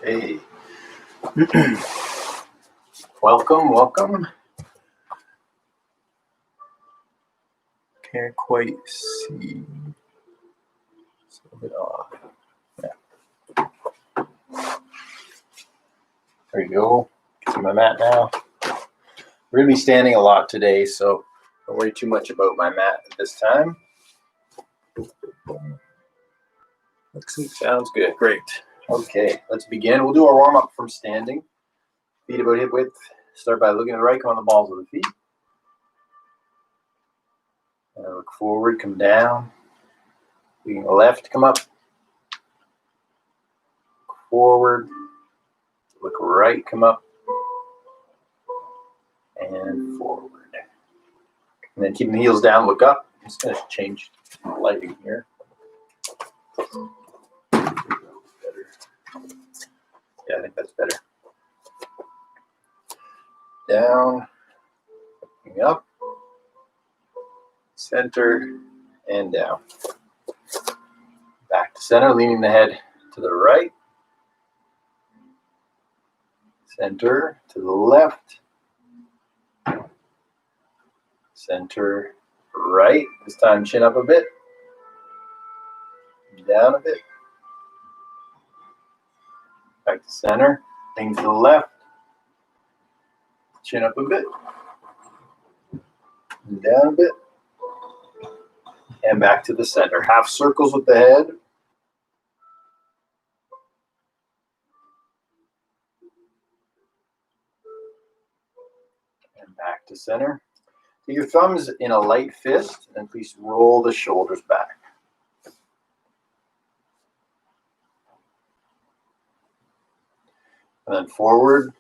Okay. Welcome. Can't quite see. It's a bit off. Yeah. There you go. See my mat now. We're going to be standing a lot today, so don't worry too much about my mat at this time. Sounds good. Great. Okay, let's begin. We'll do our warm-up from standing. Feet about hip width. Start by looking to the right, come on the balls of the feet. And look forward, come down. Looking left, come up. Look forward. Look right, come up. And forward. And then keeping the heels down, look up. I'm just going to change lighting here. Better. Yeah, I think that's better. Down, looking up, center, and down. Back to center, leaning the head to the right. Center to the left. Center, right. This time chin up a bit. Down a bit. Back to center, lean to the left. Chin up a bit. Down a bit. And back to the center. Half circles with the head. And back to center. Take your thumbs in a light fist, and please roll the shoulders back. And then forward.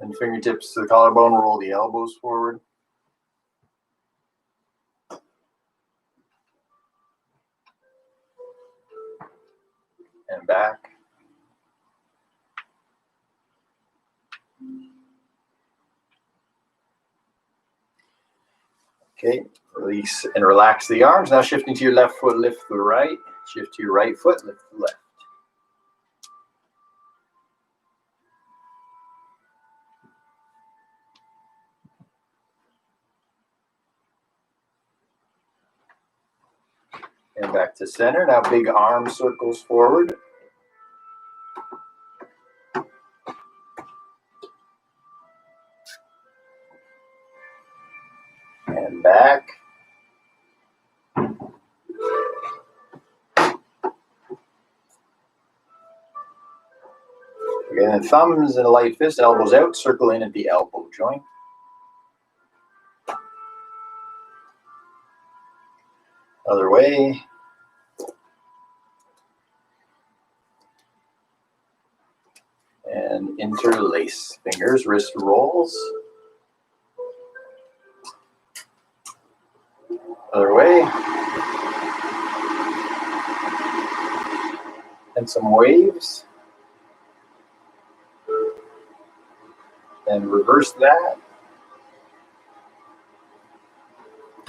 And fingertips to the collarbone, roll the elbows forward. And back. Okay, release and relax the arms. Now shifting to your left foot, lift the right. Shift to your right foot, lift the left. And back to center. Now big arm circles forward. And back. Again, and thumbs in a light fist, elbows out, circle in at the elbow joint. Other way. And interlace fingers, wrist rolls. Other way. And some waves. And reverse that.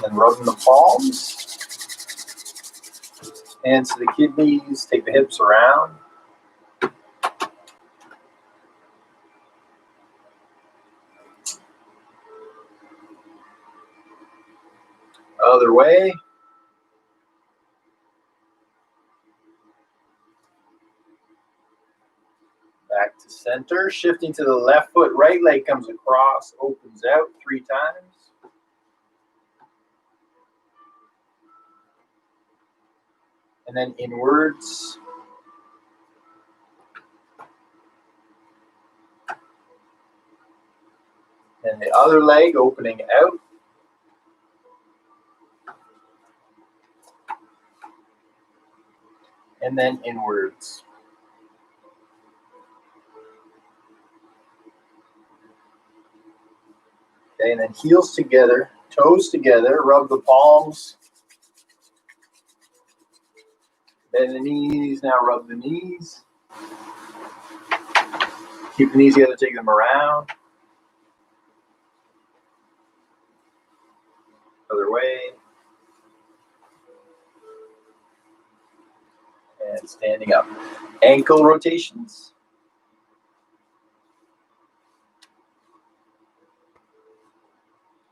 And rubbing the palms. Hands to the kidneys, take the hips around. Other way. Back to center, shifting to the left foot, right leg comes across, opens out 3 times. And then inwards. And the other leg opening out. And then inwards. Okay, and then heels together, toes together, rub the palms. Bend the knees, now rub the knees. Keep the knees together, take them around. Other way. Standing up. Ankle rotations.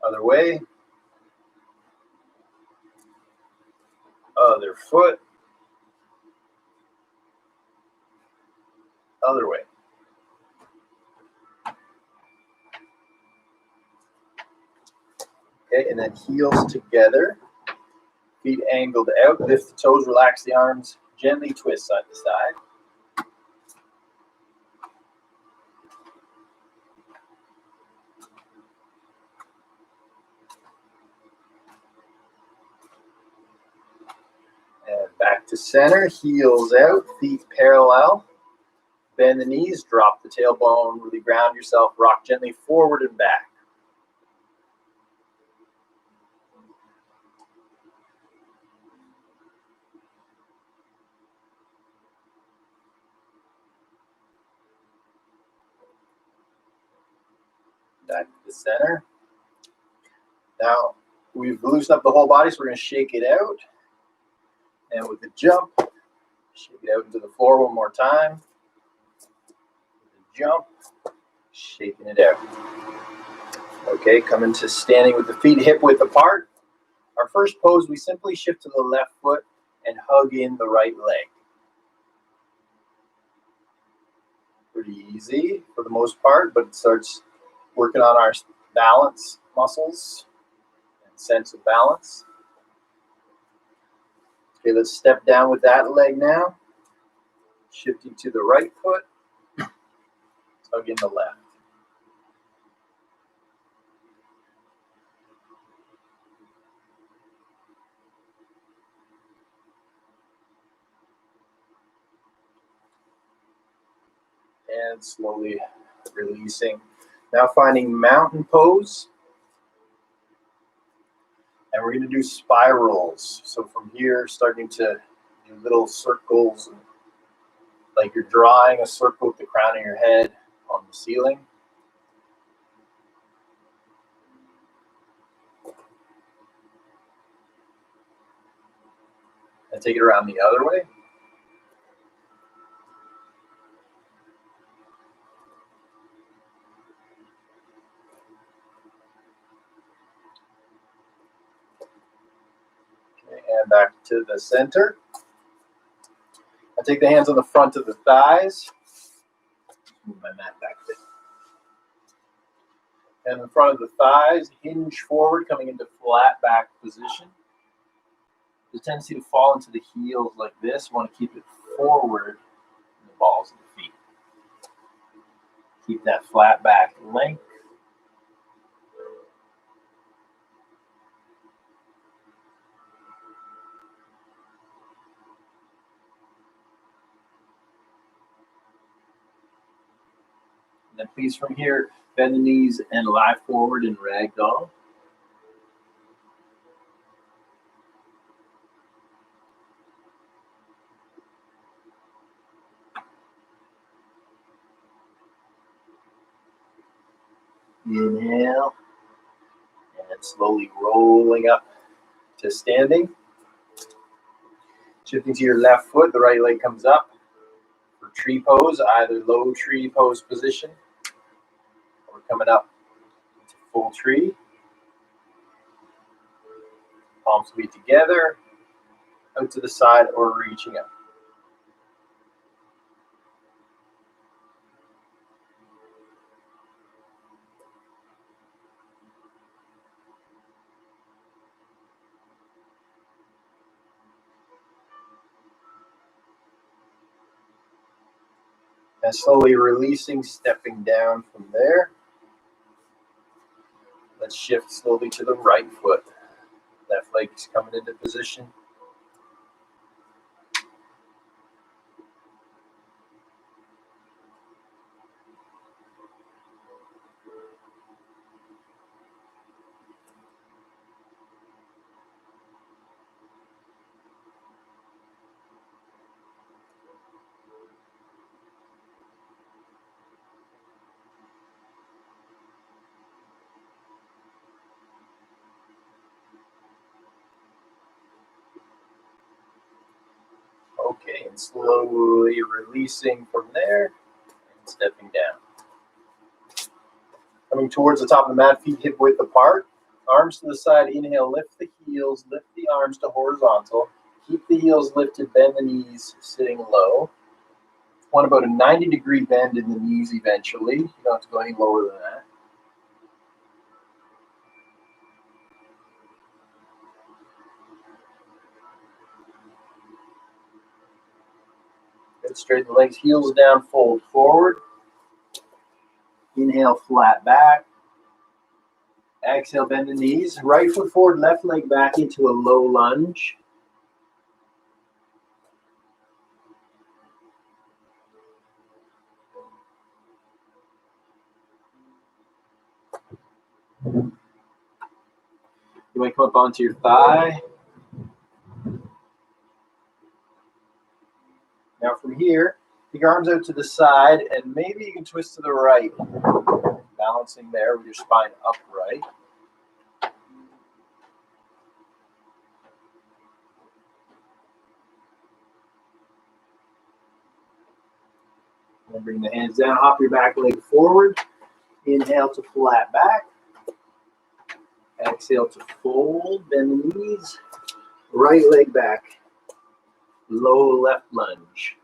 Other way. Other foot. Other way. Okay, and then heels together. Feet angled out. Lift the toes, relax the arms. Gently twist side to side. And back to center, heels out, feet parallel. Bend the knees, drop the tailbone, really ground yourself, rock gently forward and back. Back to the center. Now, we've loosened up the whole body, so we're going to shake it out. And with the jump, shake it out into the floor one more time. With the jump, shaking it out. Okay, coming to standing with the feet hip width apart. Our first pose, we simply shift to the left foot and hug in the right leg. Pretty easy for the most part, but it starts working on our balance muscles and sense of balance. Okay, let's step down with that leg now. Shifting to the right foot, hug in the left. And slowly releasing. Now finding mountain pose. And we're going to do spirals. So from here, starting to do little circles, like you're drawing a circle with the crown of your head on the ceiling. And take it around the other way. Okay, and back to the center. I take the hands on the front of the thighs. Move my mat back a bit. And in front of the thighs, hinge forward, coming into flat back position. There's a tendency to fall into the heels like this. You want to keep it forward in the balls of the feet. Keep that flat back length. And then please from here, bend the knees and lie forward in ragdoll. Inhale. And slowly rolling up to standing. Shifting to your left foot, the right leg comes up. For tree pose, either low tree pose position or coming up to full tree. Palms meet together, out to the side or reaching up. And slowly releasing, stepping down from there. Let's shift slowly to the right foot. Left leg is coming into position. And slowly releasing from there and stepping down. Coming towards the top of the mat, feet hip width apart. Arms to the side, inhale, lift the heels, lift the arms to horizontal. Keep the heels lifted, bend the knees, sitting low. Want about a 90-degree bend in the knees eventually. You don't have to go any lower than that. Good, straighten the legs, heels down, fold forward. Inhale, flat back. Exhale, bend the knees. Right foot forward, left leg back into a low lunge. You might come up onto your thigh. Now from here, take your arms out to the side and maybe you can twist to the right. Balancing there with your spine upright. And bring the hands down, hop your back leg forward. Inhale to flat back. Exhale to fold, bend the knees. Right leg back. Low left lunge.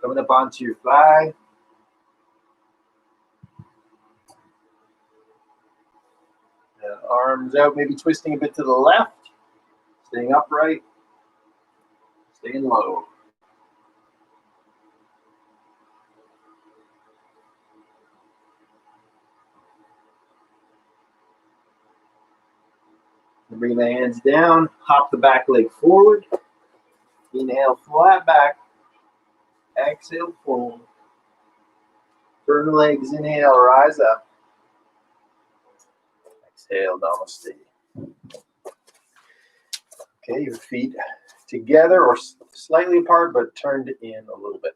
Coming up onto your thigh. And arms out, maybe twisting a bit to the left. Staying upright. Staying low. And bring the hands down, hop the back leg forward. Inhale, flat back. Exhale, fold. Turn the legs, inhale, rise up. Exhale, namaste. Okay, your feet together or slightly apart, but turned in a little bit.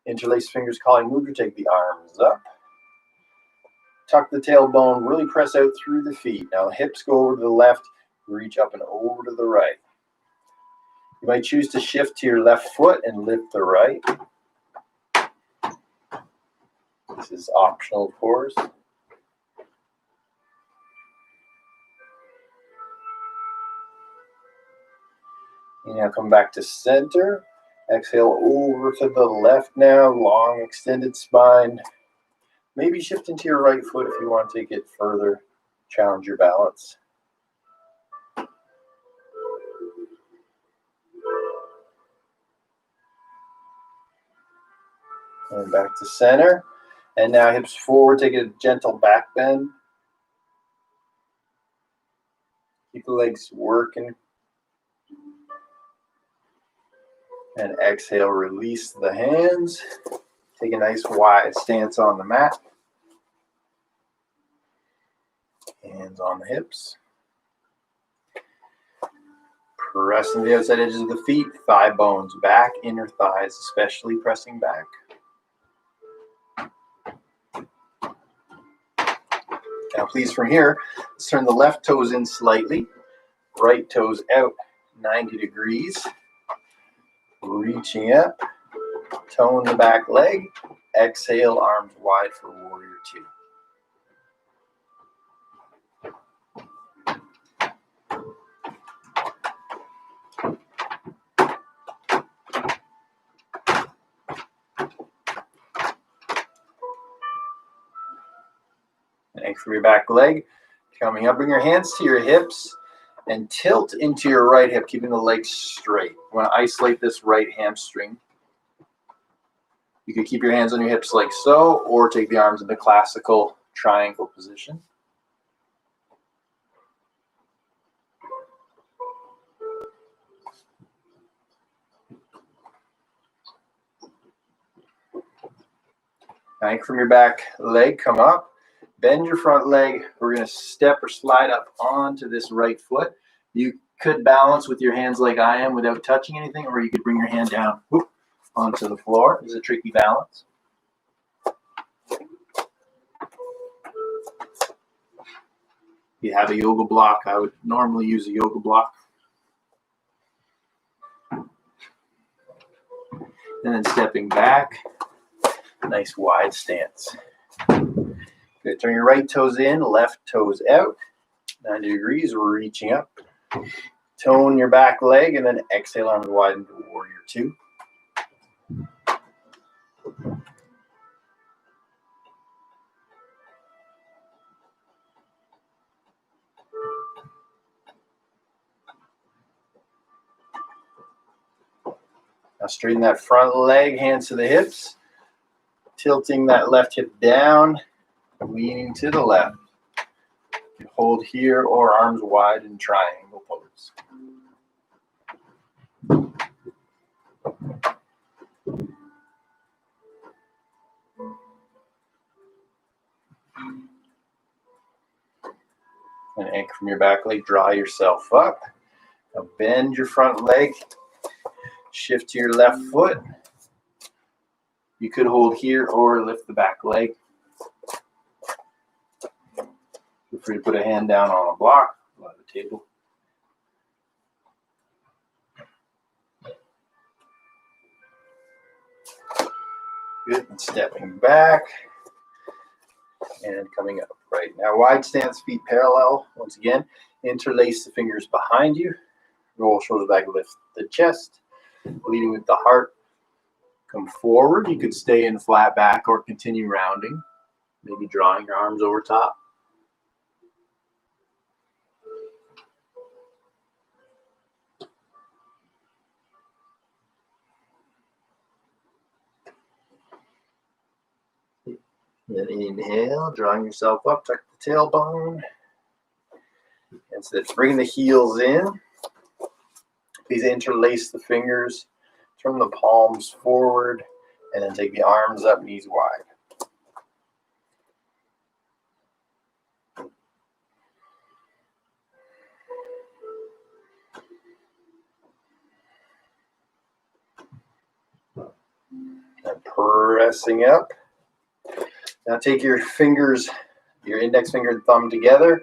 Interlace fingers, calling mudra, take the arms up. Tuck the tailbone, really press out through the feet. Now hips go over to the left, reach up and over to the right. You might choose to shift to your left foot and lift the right. This is optional, of course. And now come back to center. Exhale over to the left now, long extended spine. Maybe shift into your right foot if you want to take it further, challenge your balance. And back to center. And now hips forward, take a gentle back bend. Keep the legs working. And exhale, release the hands. Take a nice wide stance on the mat. Hands on the hips. Pressing the outside edges of the feet, thigh bones back, inner thighs especially pressing back. Now please from here, let's turn the left toes in slightly, right toes out 90 degrees. Reaching up, tone the back leg, exhale, arms wide for warrior two. Anchor your back leg. Coming up, bring your hands to your hips and tilt into your right hip, keeping the legs straight. You want to isolate this right hamstring. You can keep your hands on your hips like so, or take the arms in the classical triangle position. Anchor from your back leg, come up. Bend your front leg. We're going to step or slide up onto this right foot. You could balance with your hands like I am without touching anything, or you could bring your hand down onto the floor. This is a tricky balance. You have a yoga block. I would normally use a yoga block. And then stepping back, nice wide stance. Good. Turn your right toes in, left toes out. 90 degrees, we're reaching up. Tone your back leg and then exhale, arms wide into warrior two. Now straighten that front leg, hands to the hips. Tilting that left hip down, leaning to the left. You can hold here or arms wide in triangle pose. And anchor from your back leg, draw yourself up. Now bend your front leg, shift to your left foot. You could hold here or lift the back leg. Feel free to put a hand down on a block, on the table. Good, and stepping back and coming up. Right, now wide stance, feet parallel. Once again, interlace the fingers behind you. Roll shoulders back, lift the chest. Leading with the heart. Come forward. You could stay in flat back or continue rounding. Maybe drawing your arms over top. Then inhale, drawing yourself up, tuck the tailbone. And so that's bringing the heels in. Please interlace the fingers, turn the palms forward, and then take the arms up, knees wide. And pressing up. Now take your fingers, your index finger and thumb together.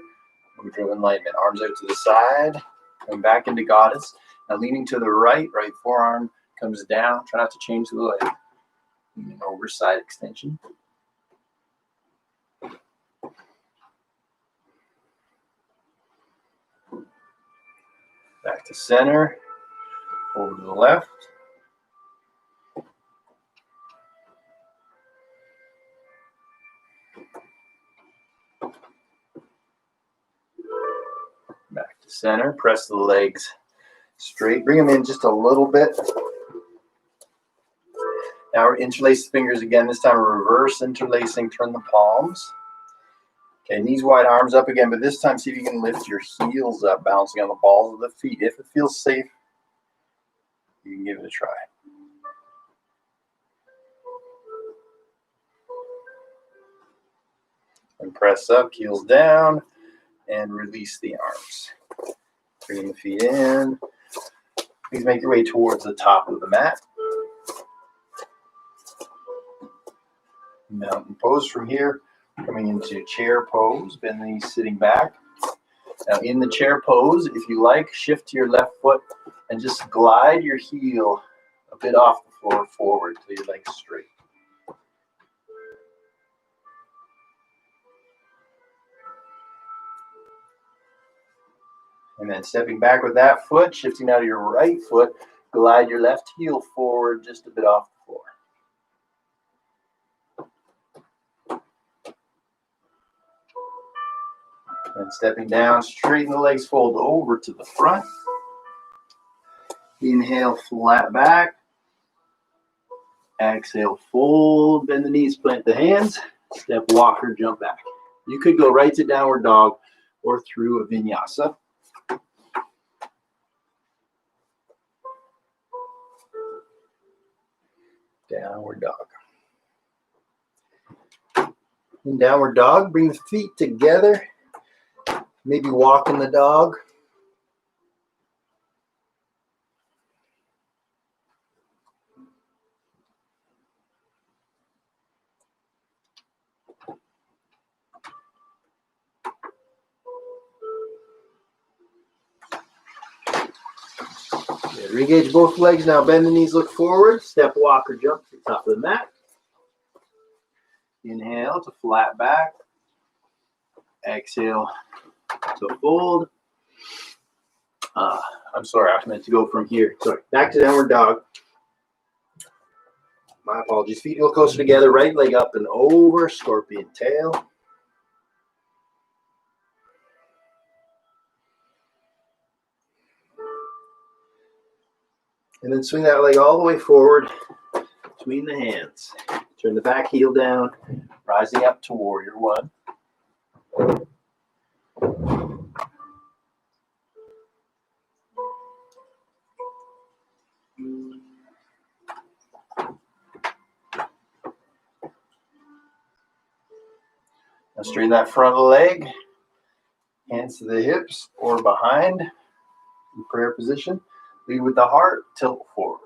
Mudra of enlightenment. Arms out to the side. Come back into goddess. Now leaning to the right, right forearm comes down. Try not to change the leg. And over side extension. Back to center. Over to the left. Back to center. Press the legs straight. Bring them in just a little bit. Now we're interlace the fingers again. This time reverse interlacing. Turn the palms. Okay, knees wide, arms up again. But this time see if you can lift your heels up, bouncing on the balls of the feet. If it feels safe, you can give it a try. And press up, heels down, and release the arms. Bring the feet in. Please make your way towards the top of the mat. Mountain pose from here, coming into chair pose, bend the knees sitting back. Now in the chair pose, if you like, shift to your left foot and just glide your heel a bit off the floor forward till your legs straight. And then stepping back with that foot, shifting out of your right foot, glide your left heel forward just a bit off the floor. And stepping down, straighten the legs, fold over to the front. Inhale, flat back. Exhale, fold, bend the knees, plant the hands. Step, walker, jump back. You could go right to downward dog or through a vinyasa. Downward dog. In downward dog, bring the feet together. Maybe walking the dog. Yeah, re-engage both legs. Now bend the knees, look forward. Step, walk, or jump to the top of the mat. Inhale to flat back. Exhale to fold. I'm sorry, I meant to go from here. Sorry, back to downward dog. My apologies. Feet a little closer together. Right leg up and over. Scorpion tail. And then swing that leg all the way forward between the hands. Turn the back heel down, rising up to warrior one. Now straighten that front leg, hands to the hips or behind in prayer position. Lead with the heart, tilt forward.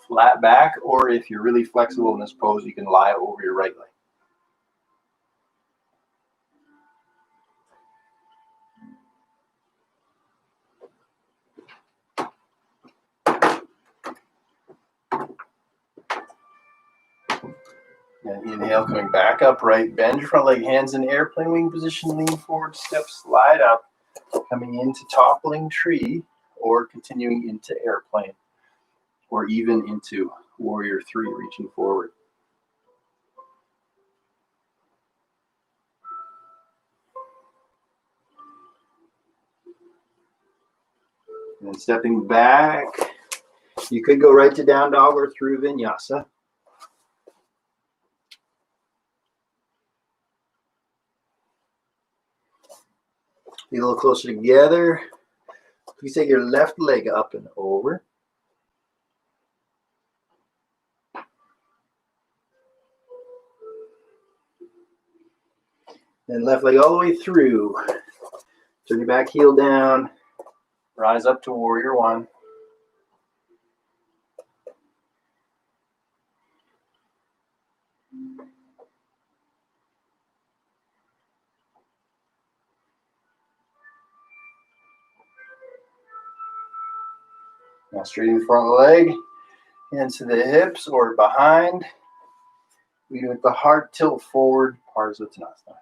Flat back, or if you're really flexible in this pose, you can lie over your right leg. And inhale, coming back upright. Bend your front leg, hands in airplane wing position. Lean forward, step, slide up. Coming into toppling tree, or continuing into airplane, or even into warrior three, reaching forward. And then stepping back, you could go right to down dog or through vinyasa. Be a little closer together. Please take your left leg up and over. Then left leg all the way through. Turn your back heel down. Rise up to warrior one. Now straighten the front leg, hands to the hips or behind. Lead with the heart, tilt forward, Parsvottanasana.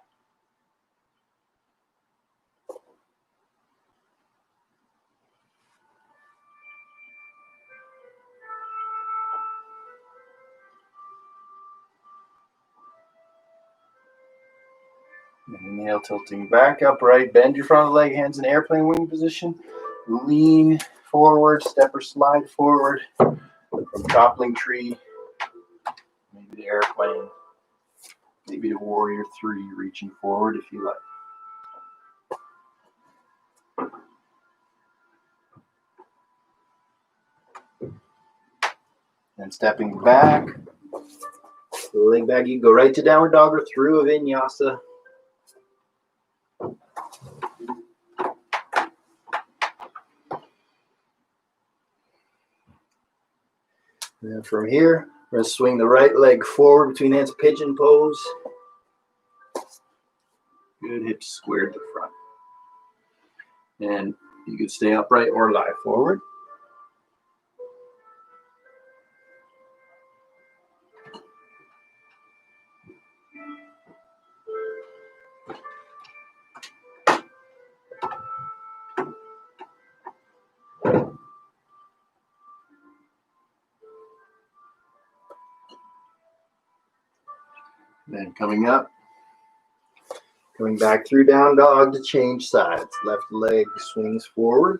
Inhale, tilting back, upright. Bend your front leg, hands in airplane wing position. Lean forward, step or slide forward from toppling tree. Maybe the airplane. Maybe the warrior three, reaching forward if you like. And stepping back. Leg back, you go right to downward dog or through a vinyasa. And then from here, we're going to swing the right leg forward between hands, pigeon pose. Good, hips squared to front. And you can stay upright or lie forward. Then coming up, coming back through down dog to change sides. Left leg swings forward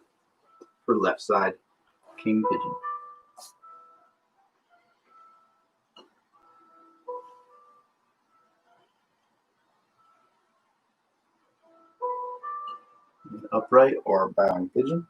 for left side, king pigeon. Upright or bowing pigeon.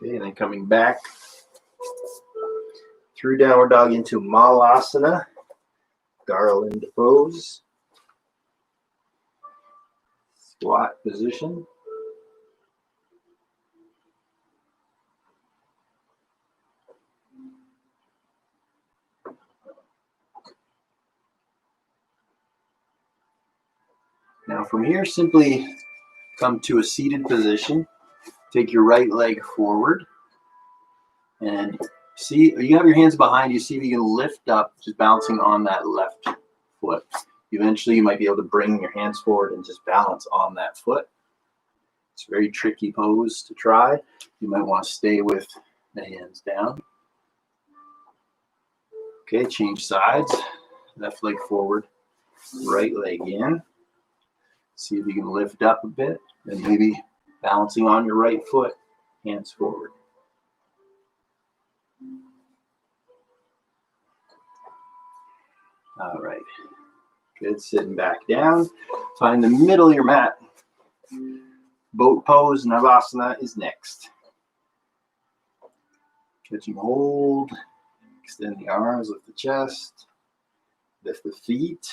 Okay, and then coming back through downward dog into Malasana, Garland pose. Squat position. Now from here, simply come to a seated position. Take your right leg forward. And see, you have your hands behind you. See if you can lift up, just bouncing on that left foot. Eventually, you might be able to bring your hands forward and just balance on that foot. It's a very tricky pose to try. You might want to stay with the hands down. Okay, change sides. Left leg forward, right leg in. See if you can lift up a bit, and maybe balancing on your right foot, hands forward. All right, good. Sitting back down. Find the middle of your mat. Boat pose, Navasana is next. Catching hold. Extend the arms, lift the chest. Lift the feet.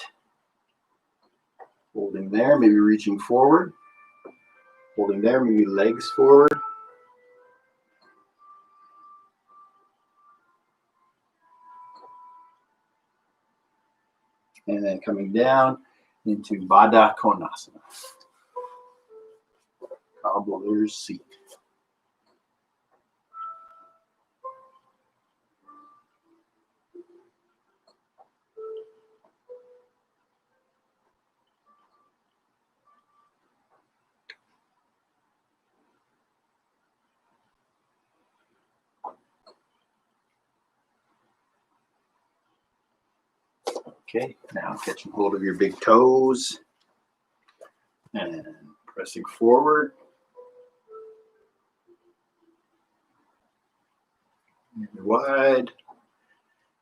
Holding there, maybe reaching forward. Holding there, maybe legs forward. And then coming down into Baddha Konasana. Cobbler's seat. Okay, now catching hold of your big toes and pressing forward. Maybe wide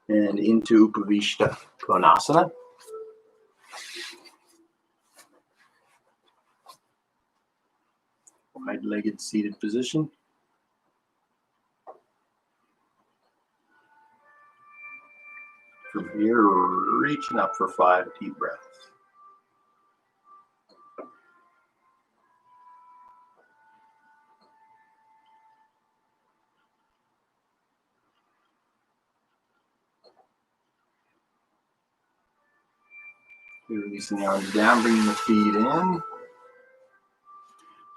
and into Upavishta Konasana. Wide-legged seated position. From here, reaching up for 5 deep breaths. Releasing the arms down, bringing the feet in.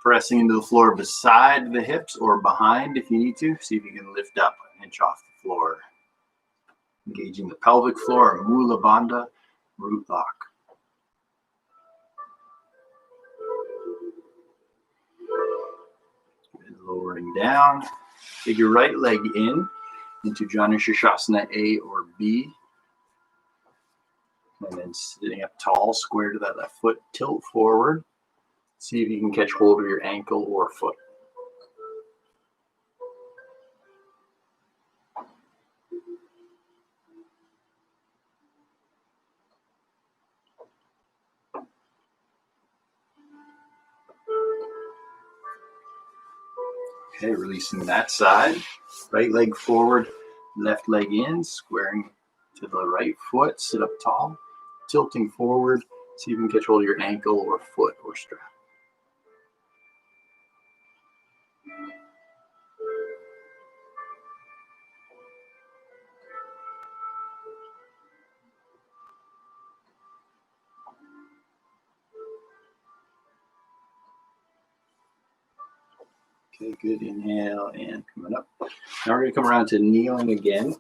Pressing into the floor beside the hips or behind if you need to. See if you can lift up an inch off the floor. Engaging the pelvic floor, Mula Bandha, root lock. Good. Lowering down. Take your right leg in into Janu Shirshasana A or B. And then sitting up tall, square to that left foot, tilt forward. See if you can catch hold of your ankle or foot. Okay, releasing that side. Right leg forward, left leg in, squaring to the right foot, sit up tall, tilting forward. See if you can catch hold of your ankle or foot or strap. Okay, good. Inhale and coming up. Now we're going to come around to kneeling again.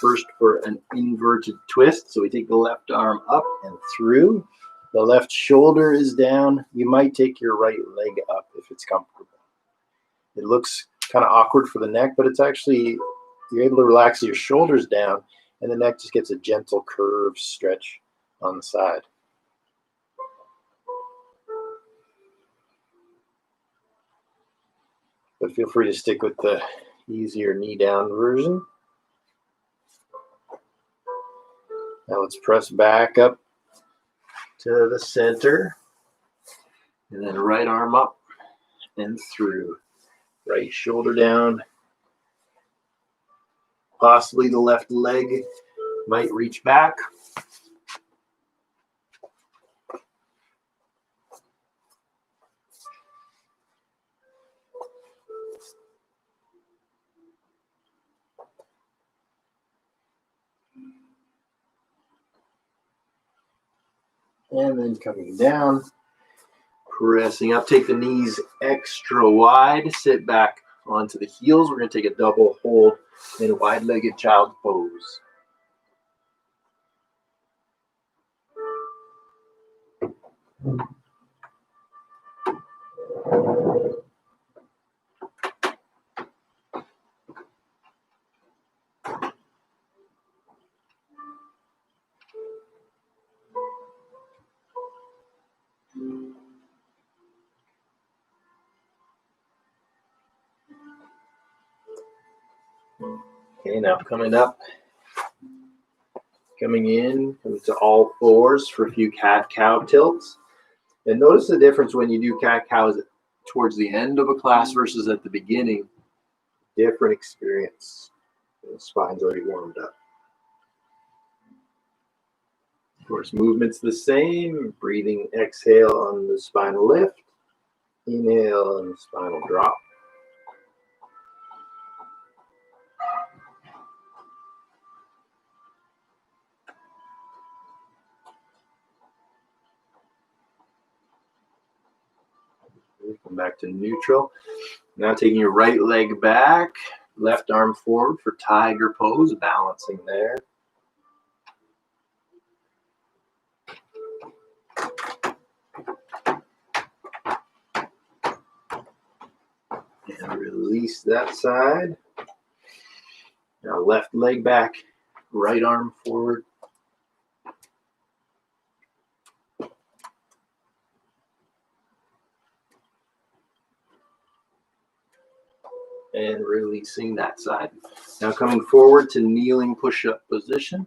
First for an inverted twist. So we take the left arm up and through. The left shoulder is down. You might take your right leg up if it's comfortable. It looks kind of awkward for the neck, but it's actually, you're able to relax your shoulders down and the neck just gets a gentle curve stretch on the side. But feel free to stick with the easier knee down version. Now let's press back up to the center. And then right arm up and through. Right shoulder down. Possibly the left leg might reach back. And then coming down, pressing up. Take the knees extra wide. Sit back onto the heels. We're going to take a double hold in a wide-legged child's pose. Okay, now coming up, coming in, coming to all fours for a few cat-cow tilts. And notice the difference when you do cat-cows towards the end of a class versus at the beginning. Different experience. The spine's already warmed up. Of course, movement's the same. Breathing, exhale on the spinal lift. Inhale on the spinal drop. Come back to neutral. Now taking your right leg back, left arm forward for tiger pose, balancing there. And release that side. Now left leg back, right arm forward. And releasing that side. Now coming forward to kneeling push-up position.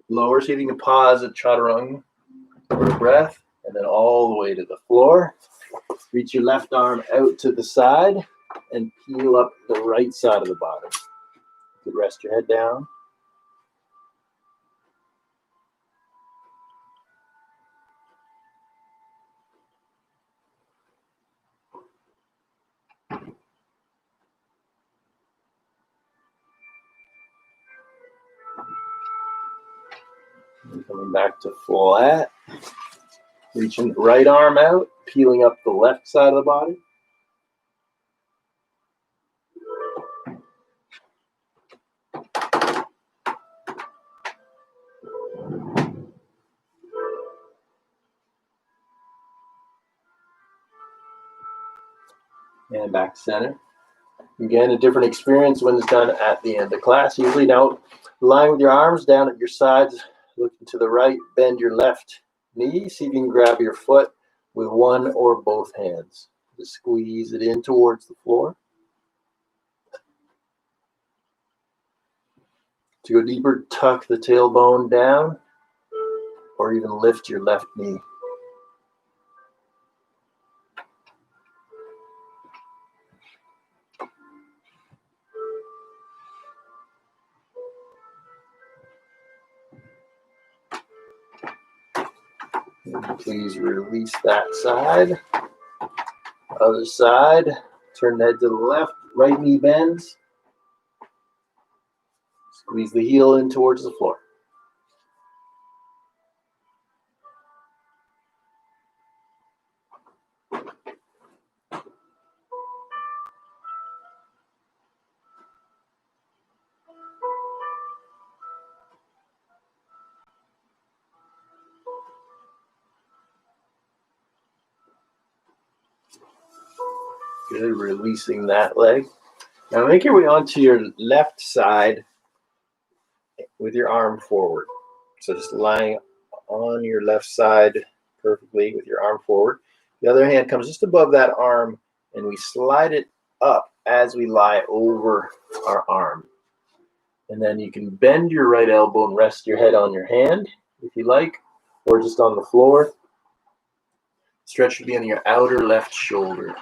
Lower, so you can pause at chaturanga for a breath, and then all the way to the floor. Reach your left arm out to the side and peel up the right side of the body. You could rest your head down. And coming back to flat. Reaching the right arm out, peeling up the left side of the body. And back to center. Again, a different experience when it's done at the end of class. Usually now, lying with your arms down at your sides, looking to the right, bend your left knee. See if you can grab your foot with one or both hands. Just squeeze it in towards the floor. To go deeper, tuck the tailbone down, or even lift your left knee. And please release that side. Other side. Turn the head to the left. Right knee bends. Squeeze the heel in towards the floor. Good, releasing that leg. Now make your way onto your left side with your arm forward. So just lying on your left side perfectly with your arm forward. The other hand comes just above that arm, and we slide it up as we lie over our arm. And then you can bend your right elbow and rest your head on your hand if you like, or just on the floor. Stretch should be on your outer left shoulder.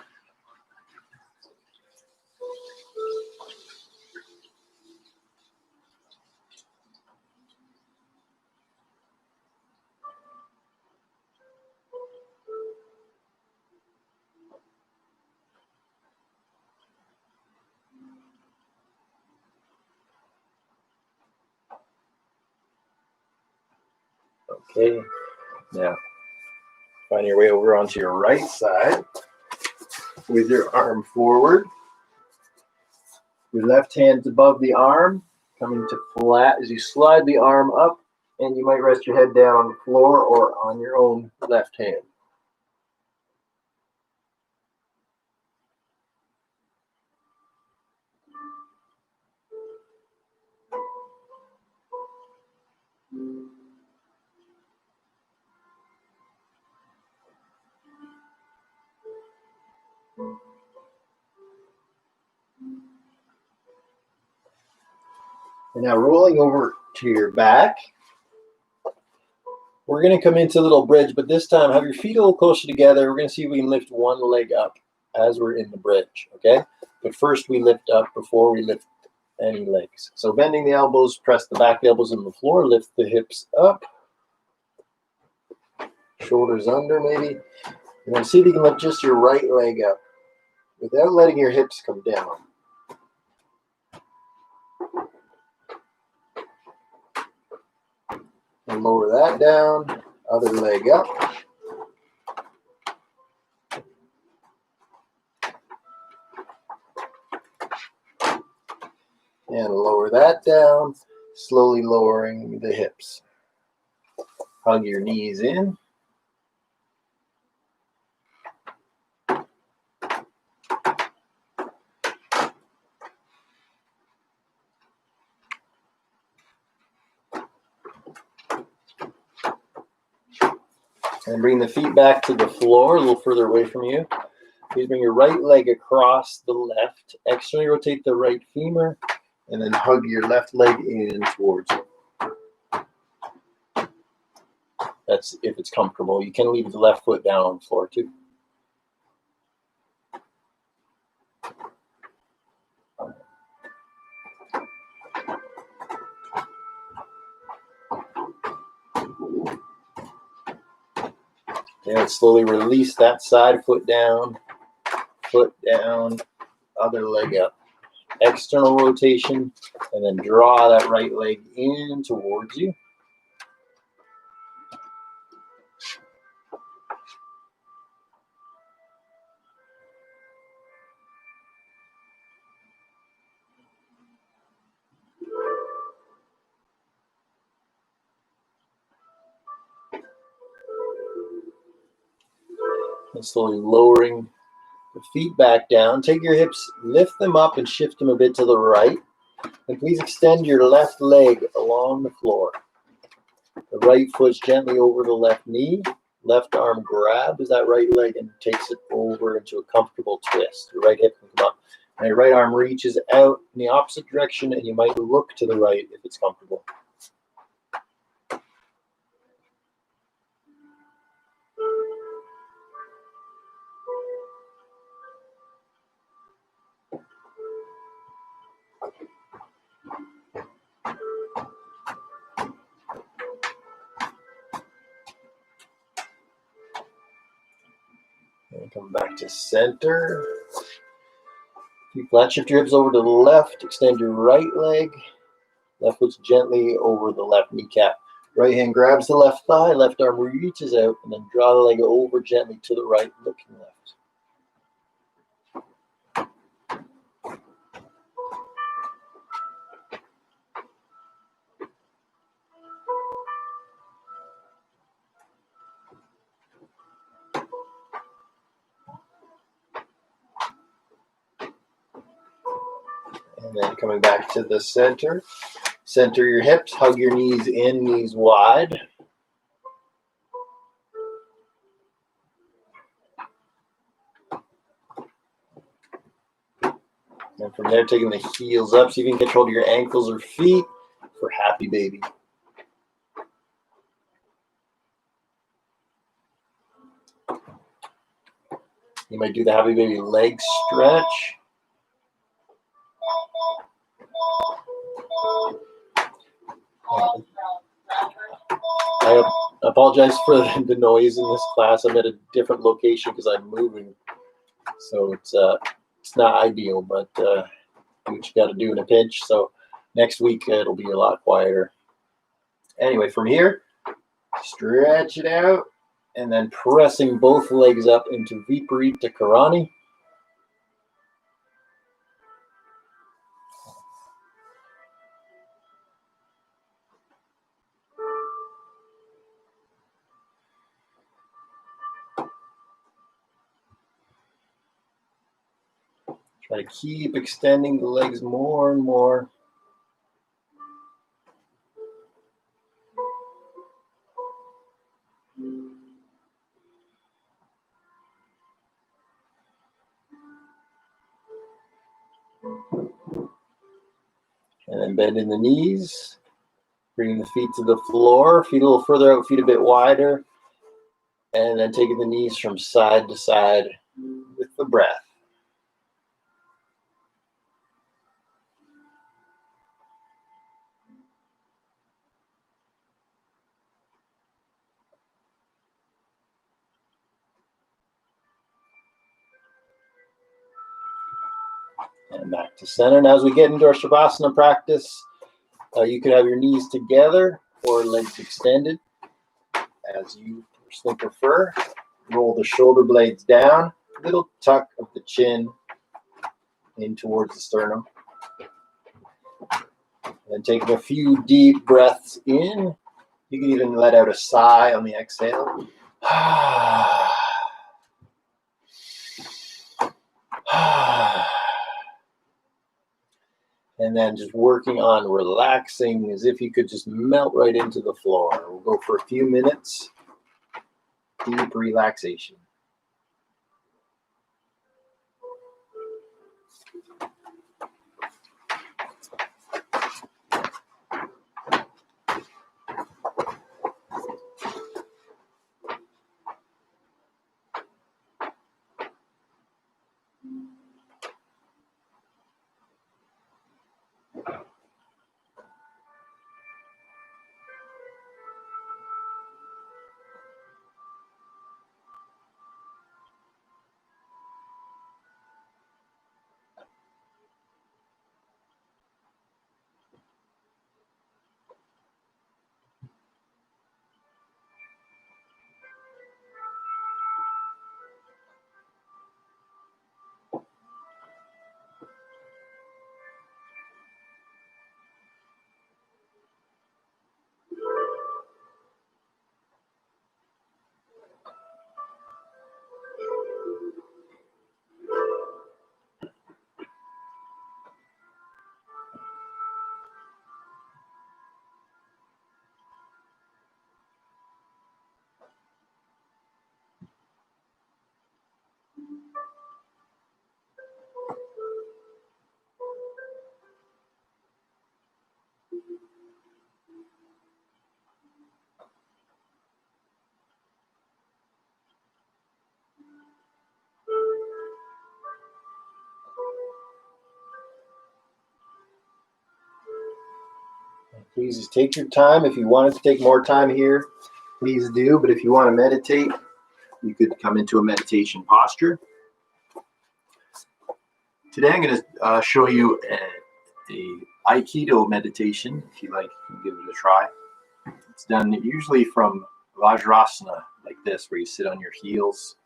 Okay, now find your way over onto your right side with your arm forward. Your left hand's above the arm, coming to flat as you slide the arm up, and you might rest your head down on the floor or on your own left hand. And now rolling over to your back, we're going to come into a little bridge, but this time have your feet a little closer together. We're going to see if we can lift one leg up as we're in the bridge, okay? But first we lift up before we lift any legs. So bending the elbows, press the back elbows on the floor, lift the hips up, shoulders under maybe, and then see if you can lift just your right leg up without letting your hips come down. And lower that down, other leg up. And lower that down, slowly lowering the hips. Hug your knees in. And bring the feet back to the floor, a little further away from you. Please bring your right leg across the left. Externally rotate the right femur, and then hug your left leg in towards you. That's if it's comfortable. You can leave the left foot down on the floor too. And slowly release that side, foot down, other leg up. External rotation, and then draw that right leg in towards you. And slowly lowering the feet back down. Take your hips, lift them up and shift them a bit to the right. And please extend your left leg along the floor. The right foot's gently over the left knee. Left arm grabs that right leg and takes it over into a comfortable twist. Your right hip can come up. And your right arm reaches out in the opposite direction, and you might look to the right if it's comfortable. And come back to center. Feet flat, shift your hips over to the left. Extend your right leg. Left foot's gently over the left kneecap. Right hand grabs the left thigh. Left arm reaches out, and then draw the leg over gently to the right, looking left. And then coming back to the center. Center your hips, hug your knees in, knees wide. And from there, taking the heels up, so you can get hold of your ankles or feet for happy baby. You might do the happy baby leg stretch. I apologize for the noise in this class. I'm at a different location because I'm moving, so it's not ideal, but do what you got to do in a pinch. So next week it'll be a lot quieter. Anyway, from here, stretch it out, and then pressing both legs up into Viparita Karani. Try to keep extending the legs more and more. And then bending the knees, bringing the feet to the floor, feet a little further out, feet a bit wider, and then taking the knees from side to side with the breath. And back to center. Now as we get into our Shavasana practice, you could have your knees together or legs extended, as you personally prefer. Roll the shoulder blades down, little tuck of the chin in towards the sternum. And then taking a few deep breaths in. You can even let out a sigh on the exhale. And then just working on relaxing as if you could just melt right into the floor. We'll go for a few minutes. Deep relaxation. Please just take your time. If you wanted to take more time here, please do. But if you want to meditate, you could come into a meditation posture. Today I'm going to show you a Aikido meditation. If you like, you can give it a try. It's done usually from Vajrasana, like this, where you sit on your heels.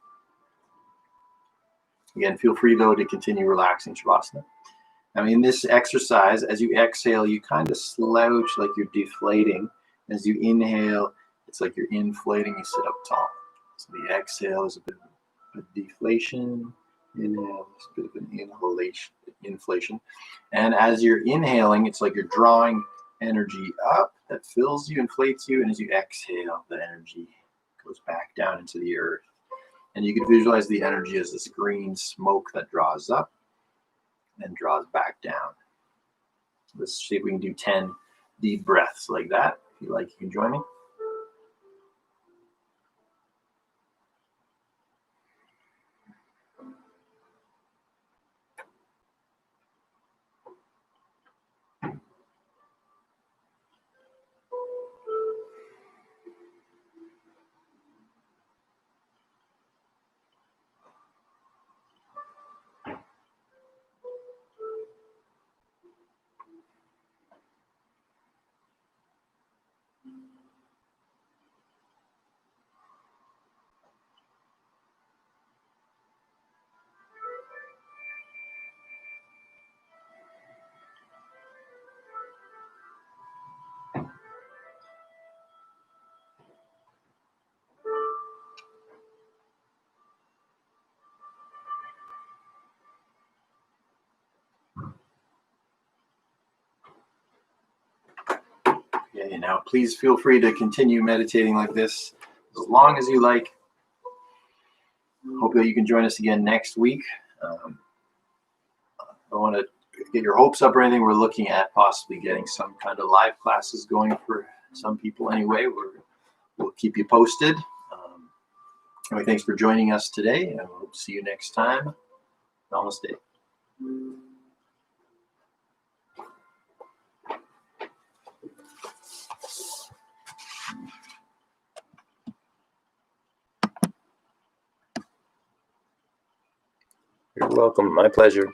Again, feel free, though, to continue relaxing Shavasana. Now, in this exercise, as you exhale, you kind of slouch like you're deflating. As you inhale, it's like you're inflating, you sit up tall. So the exhale is a bit of a deflation. Inhale is a bit of an inflation. And as you're inhaling, it's like you're drawing energy up that fills you, inflates you. And as you exhale, the energy goes back down into the earth. And you can visualize the energy as this green smoke that draws up and draws back down. Let's see if we can do 10 deep breaths like that. If you like, you can join me. Okay, now please feel free to continue meditating like this as long as you like. Hope that you can join us again next week. I don't want to get your hopes up or anything. We're looking at possibly getting some kind of live classes going for some people anyway. We'll keep you posted. Anyway, thanks for joining us today, and we'll see you next time. Namaste. You're welcome. My pleasure.